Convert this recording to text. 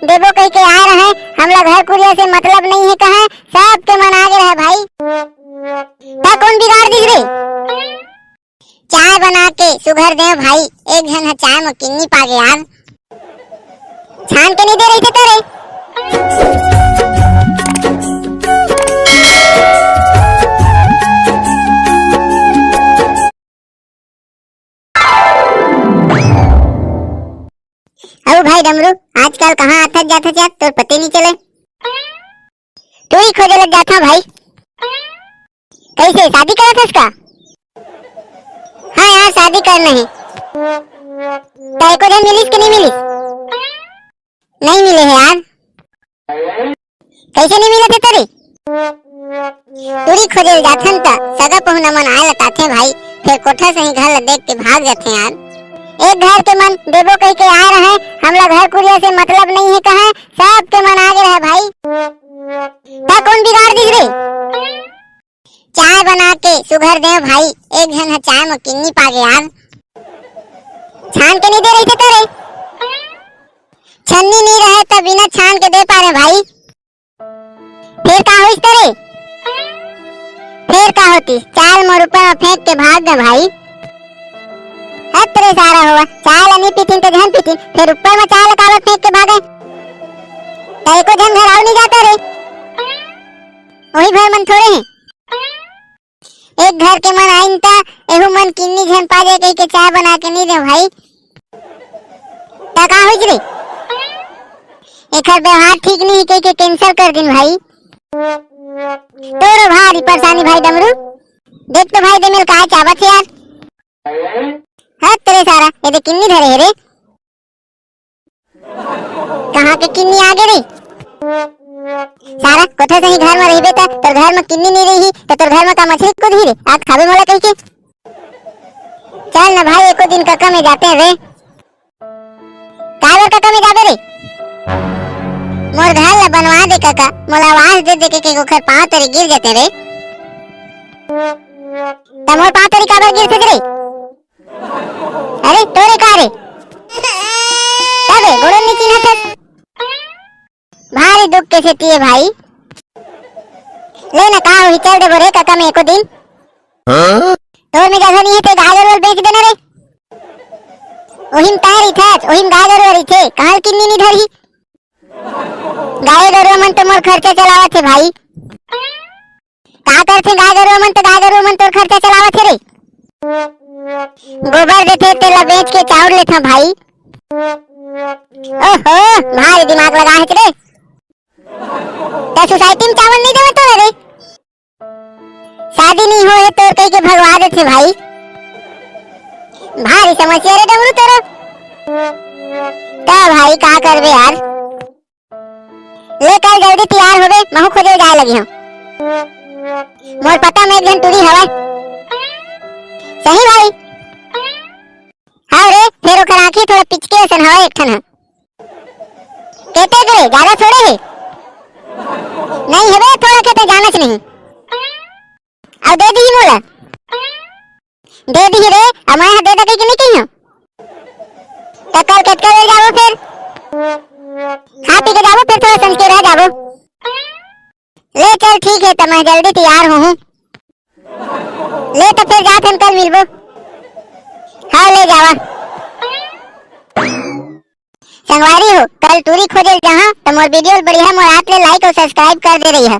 देवो कह के आ रहे हैं, हमरा घर कुरिया से मतलब नहीं है कहा, सबके मन आगे रहे भाई। ता कौन बिगाड़ दी रे? चाय बना के सुगर दे भाई, एक जन चाय में किन्नी पा गया यार, छान के नहीं दे रही थे तेरे। अरे भाई डमरू, आजकल कहाँ आता जाता जा तो पता नहीं चले, तू ही खोजे लग जाता भाई। कैसे शादी करा था इसका? हाँ यार शादी करना है। तेरे को जन मिलिस कि नहीं मिलिस? नहीं मिले है यार। कैसे नहीं मिले थे तेरे? तूरी खोजे जाथन ता सगा पहुना मन आए लताथे भाई, फिर कोठा से ही घर देख के भाग जाते यार। एक घर के मन देवो कह के आ रहे हैं, हमरा घर कुरिया से मतलब नहीं है कहा, सबके मन आगे रहे भाई। ता कौन बिगाड़ दी रे? चाय बना के सुगर दे भाई, एक जन चाय में किन्नी पा गया यार, छान के नहीं दे रही थे तेरे। छन्नी नहीं रहे तो बिना छान के दे पा रहे भाई। फिर का हुई तेरे? फिर का होती, 4 रुपए में फेंक के भाग गए भाई। तेरे सारा हुआ, चाय नहीं पीती तो जहन पीती, फिर ऊपर में चाय लगा फेंक के भागे। तेरे को जन घर आओ नहीं जाता रे, वही भर मन थोड़े हैं। एक घर के मन आइन ता एहू मन किन्नी जन पा जाए कह के चाय बना के नहीं दे भाई। ता का हुई रे? एकर व्यवहार ठीक नहीं कह के कैंसिल कर दिन भाई। तोरो भारी परेशानी भाई डमरू, देख तो भाई दे मिल का चावत है यार। हाँ तेरे सारा ये दे किन्नी धरे है रे, कहाँ के किन्नी आगे रे? सारा कोठा से ही घर में रही था, तो घर में किन्नी नहीं रही तो तोर घर में का मछली को धी रे, आज खावे मोला कह के। चल ना भाई एको दिन काका में जाते हैं रे। काबर काका में जाबे रे? मोर घर ला बनवा दे काका, मोला आवाज दे दे के ओखर पांव तेरे गिर जाते रे। त मोर पांव तेरे काबर गिर थे रे? अरे तोरे का रे? तबे गोड़ो नीचे न थे, भारी दुख के सेती भाई। ले ना का हुई, चल दे बोरे काका में एको दिन। तोर में जगह नहीं है तो गाजर वाल बेच देना रे। ओहिम तारी था, ओहिम गाजर वाली थे, कहां किन्नी नहीं धरी। गाय गरुआ मन तो मोर खर्चा चलावा थे भाई। का करथे गाय गरुआ मन, तो गाय गरुआ मन तोर खर्चा चलावा थे रे। गोबर देते तेला बेच के चाउर लेथा भाई। ओहो भारी दिमाग लगा है रे। तो सोसाइटी में चावल नहीं देवे तो रे? शादी नहीं हो है तो कह के भगवा देते भाई। भारी समस्या रे डमरू तेरा। तो भाई का करबे यार, ले कल जल्दी तैयार होबे, महू खोजे जाए लगी हूं। मोर पता में एक जन टूरी हवा सही भाई। हाँ रे, फिर ओकर आंखें थोड़ा पिचके असन हवा एक ठन है। कहते करे ज्यादा थोड़े है नहीं है बे, थोड़ा कहते जानच नहीं। अब दे दी मोला, दे दी रे, अब मैं दे दे के नहीं कहियो तो कल कट कर जाओ, फिर खा पी के जाओ, फिर थोड़ा संज के रह जाओ। ले चल ठीक है, तो मैं जल्दी तैयार हूँ। ले तो फिर जाते हम कल मिलबो। हाँ ले जावा संगवारी हो, कल टूरी खोजे जहाँ तो मोर वीडियो बढ़िया मोर आप ले लाइक और सब्सक्राइब कर दे रही है।